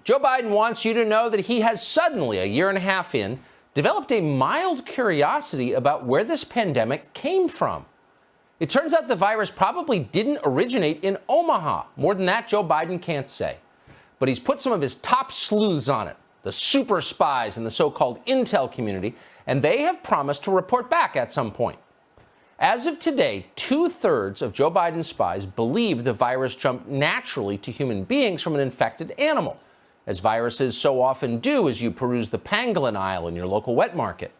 Joe Biden wants you to know that he has suddenly, a year and a half in, developed a mild curiosity about where this pandemic came from. It turns out the virus probably didn't originate in Omaha. More than that, Joe Biden can't say. But he's put some of his top sleuths on it, the super spies in the so-called intel community, and they have promised to report back at some point. As of today, 2/3 of Joe Biden's spies believe the virus jumped naturally to human beings from an infected animal, as viruses so often do as you peruse the pangolin aisle in your local wet market.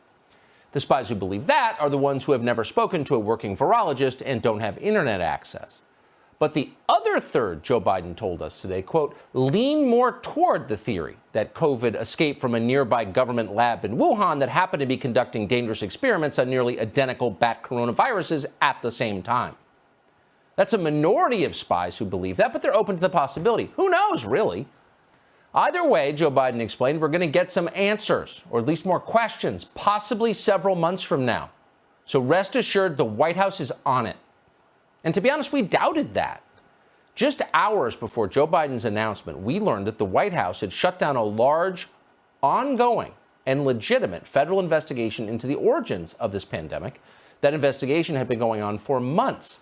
The spies who believe that are the ones who have never spoken to a working virologist and don't have internet access. But the other third, Joe Biden told us today, quote, lean more toward the theory that COVID escaped from a nearby government lab in Wuhan that happened to be conducting dangerous experiments on nearly identical bat coronaviruses at the same time. That's a minority of spies who believe that, but they're open to the possibility. Who knows, really? Either way, Joe Biden explained, we're going to get some answers, or at least more questions, possibly several months from now. So rest assured, the White House is on it. And to be honest, we doubted that. Just hours before Joe Biden's announcement, we learned that the White House had shut down a large, ongoing, and legitimate federal investigation into the origins of this pandemic. That investigation had been going on for months.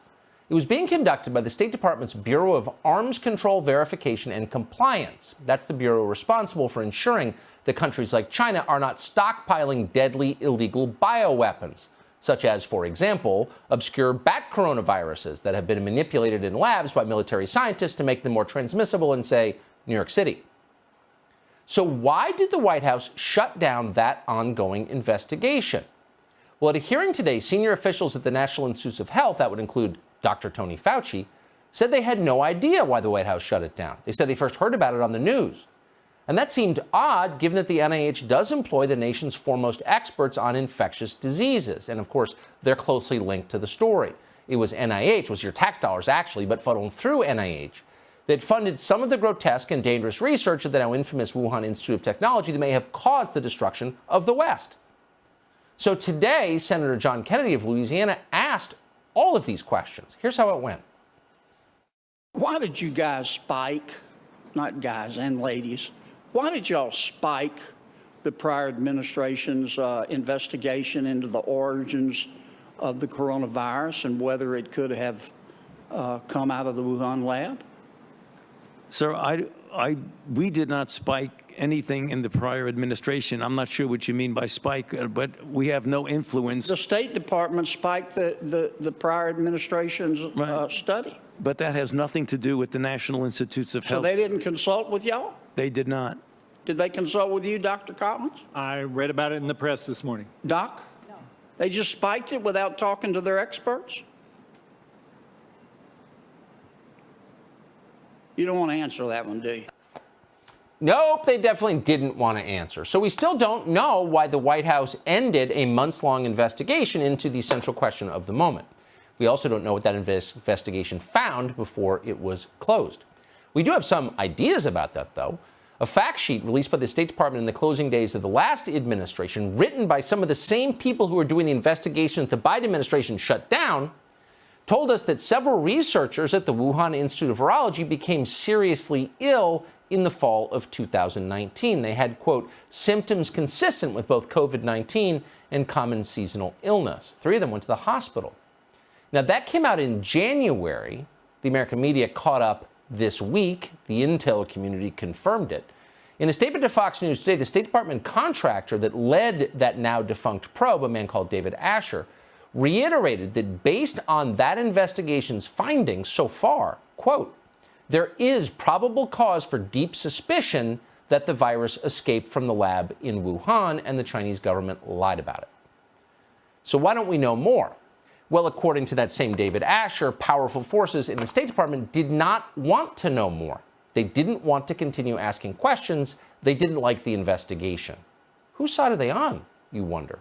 It was being conducted by the State Department's Bureau of Arms Control Verification and Compliance. That's the bureau responsible for ensuring that countries like China are not stockpiling deadly illegal bioweapons, such as, for example, obscure bat coronaviruses that have been manipulated in labs by military scientists to make them more transmissible in, say, New York City. So why did the White House shut down that ongoing investigation? Well, at a hearing today, senior officials at the National Institutes of Health, that would include Dr. Tony Fauci, said they had no idea why the White House shut it down. They said they first heard about it on the news. And that seemed odd, given that the NIH does employ the nation's foremost experts on infectious diseases. And of course, they're closely linked to the story. It was NIH, was your tax dollars actually, but funneled through NIH, that funded some of the grotesque and dangerous research at the now infamous Wuhan Institute of Technology that may have caused the destruction of the West. So today, Senator John Kennedy of Louisiana asked all of these questions. Here's how it went. Why did you guys spike, not guys and ladies, why did y'all spike the prior administration's investigation into the origins of the coronavirus and whether it could have come out of the Wuhan lab? Sir, we did not spike anything in the prior administration. I'm not sure what you mean by spike, but we have no influence. The State Department spiked the prior administration's study. But that has nothing to do with the National Institutes of Health. So they didn't consult with y'all? They did not. Did they consult with you, Dr. Collins? I read about it in the press this morning. Doc? No. They just spiked it without talking to their experts? You don't want to answer that one, do you? Nope, they definitely didn't want to answer. So we still don't know why the White House ended a months-long investigation into the central question of the moment. We also don't know what that investigation found before it was closed. We do have some ideas about that, though. A fact sheet released by the State Department in the closing days of the last administration, written by some of the same people who were doing the investigation that the Biden administration shut down, told us that several researchers at the Wuhan Institute of Virology became seriously ill in the fall of 2019. They had, quote, symptoms consistent with both COVID-19 and common seasonal illness. 3 of them went to the hospital. Now, that came out in January. The American media caught up this week. The intel community confirmed it. In a statement to Fox News today, the State Department contractor that led that now defunct probe, a man called David Asher, reiterated that based on that investigation's findings so far, quote, there is probable cause for deep suspicion that the virus escaped from the lab in Wuhan and the Chinese government lied about it. So why don't we know more? Well, according to that same David Asher, powerful forces in the State Department did not want to know more. They didn't want to continue asking questions. They didn't like the investigation. Whose side are they on, you wonder?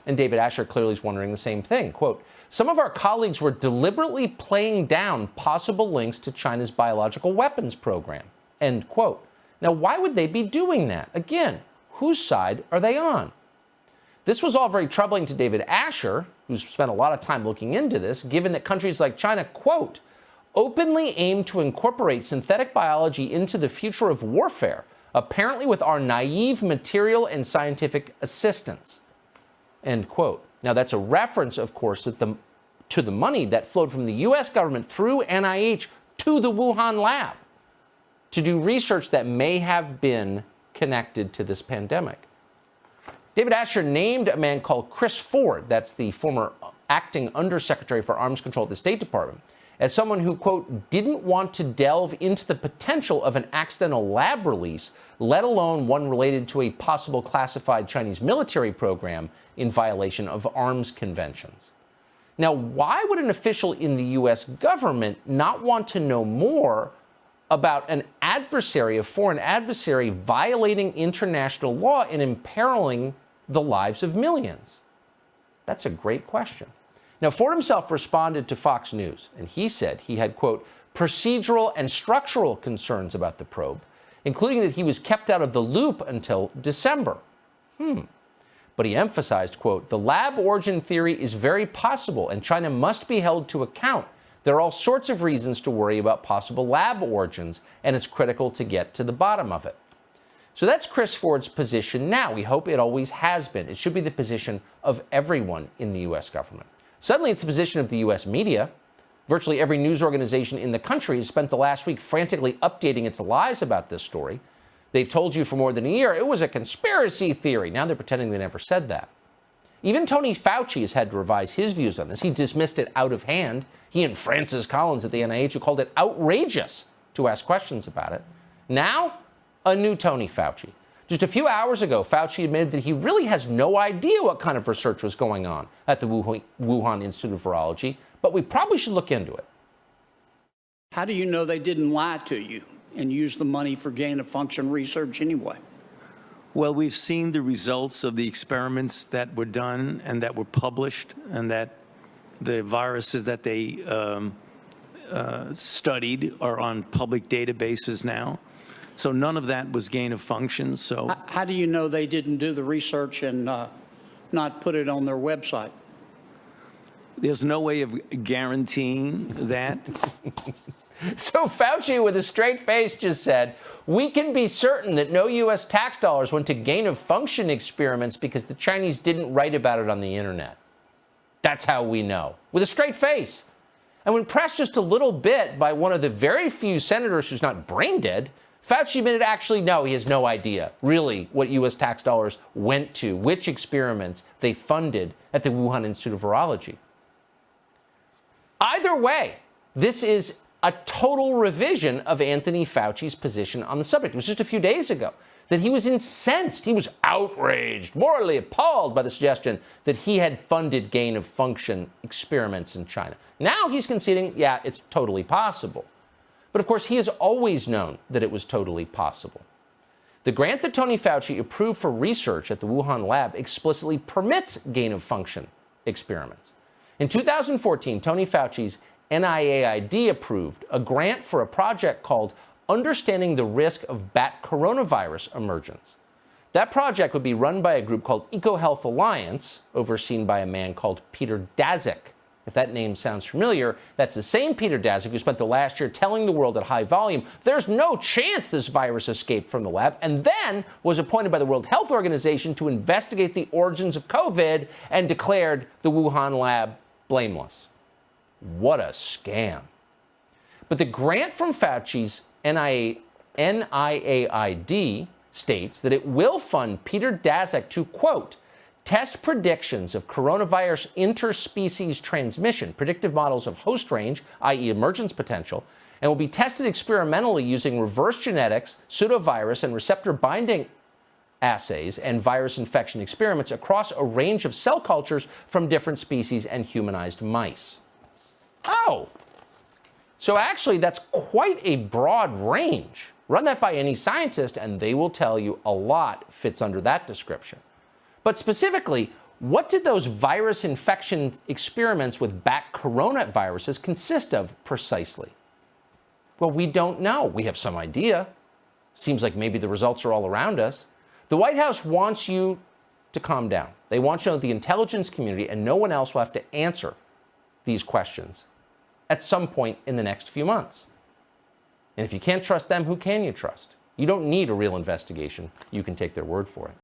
And David Asher clearly is wondering the same thing. Quote, some of our colleagues were deliberately playing down possible links to China's biological weapons program, end quote. Now, why would they be doing that? Again, whose side are they on? This was all very troubling to David Asher, who's spent a lot of time looking into this, given that countries like China, quote, openly aim to incorporate synthetic biology into the future of warfare, apparently with our naive material and scientific assistance, end quote. Now, that's a reference, of course, to the money that flowed from the U.S. government through NIH to the Wuhan lab to do research that may have been connected to this pandemic. David Asher named a man called Chris Ford, that's the former acting undersecretary for arms control at the State Department, as someone who, quote, didn't want to delve into the potential of an accidental lab release, let alone one related to a possible classified Chinese military program in violation of arms conventions. Now, why would an official in the U.S. government not want to know more about an adversary, a foreign adversary, violating international law and imperiling the lives of millions? That's a great question. Now, Ford himself responded to Fox News, and he said he had, quote, procedural and structural concerns about the probe, including that he was kept out of the loop until December. But he emphasized, quote, the lab origin theory is very possible, and China must be held to account. There are all sorts of reasons to worry about possible lab origins, and it's critical to get to the bottom of it. So that's Chris Ford's position now. We hope it always has been. It should be the position of everyone in the U.S. government. Suddenly, it's the position of the U.S. media. Virtually every news organization in the country has spent the last week frantically updating its lies about this story. They've told you for more than a year it was a conspiracy theory. Now they're pretending they never said that. Even Tony Fauci has had to revise his views on this. He dismissed it out of hand. He and Francis Collins at the NIH, who called it outrageous to ask questions about it. Now, a new Tony Fauci. Just a few hours ago, Fauci admitted that he really has no idea what kind of research was going on at the Wuhan Institute of Virology, but we probably should look into it. How do you know they didn't lie to you and use the money for gain-of-function research anyway? Well, we've seen the results of the experiments that were done and that were published, and that the viruses that they studied are on public databases now. So none of that was gain of function. So How do you know they didn't do the research and not put it on their website? there's no way of guaranteeing that. So Fauci, with a straight face, just said, we can be certain that no U.S. tax dollars went to gain-of-function experiments because the Chinese didn't write about it on the internet. That's how we know, with a straight face. And when pressed just a little bit by one of the very few senators who's not brain dead, Fauci admitted actually, no, he has no idea really what U.S. tax dollars went to, which experiments they funded at the Wuhan Institute of Virology. Either way, this is a total revision of Anthony Fauci's position on the subject. It was just a few days ago that he was incensed, he was outraged, morally appalled by the suggestion that he had funded gain-of-function experiments in China. Now he's conceding, yeah, it's totally possible. But of course, he has always known that it was totally possible. The grant that Tony Fauci approved for research at the Wuhan lab explicitly permits gain-of-function experiments. In 2014, Tony Fauci's NIAID approved a grant for a project called Understanding the Risk of Bat Coronavirus Emergence. That project would be run by a group called EcoHealth Alliance, overseen by a man called Peter Daszak. If that name sounds familiar, that's the same Peter Daszak who spent the last year telling the world at high volume there's no chance this virus escaped from the lab, and then was appointed by the World Health Organization to investigate the origins of COVID and declared the Wuhan lab blameless. What a scam. But the grant from Fauci's NIAID states that it will fund Peter Daszak to, quote, test predictions of coronavirus interspecies transmission, predictive models of host range, i.e. emergence potential, and will be tested experimentally using reverse genetics, pseudovirus, and receptor binding assays and virus infection experiments across a range of cell cultures from different species and humanized mice. Oh, so actually that's quite a broad range. Run that by any scientist and they will tell you a lot fits under that description. But specifically, what did those virus infection experiments with bat coronaviruses consist of precisely? Well, we don't know. We have some idea. Seems like maybe the results are all around us. The White House wants you to calm down. They want you to know the intelligence community and no one else will have to answer these questions at some point in the next few months. And if you can't trust them, who can you trust? You don't need a real investigation. You can take their word for it.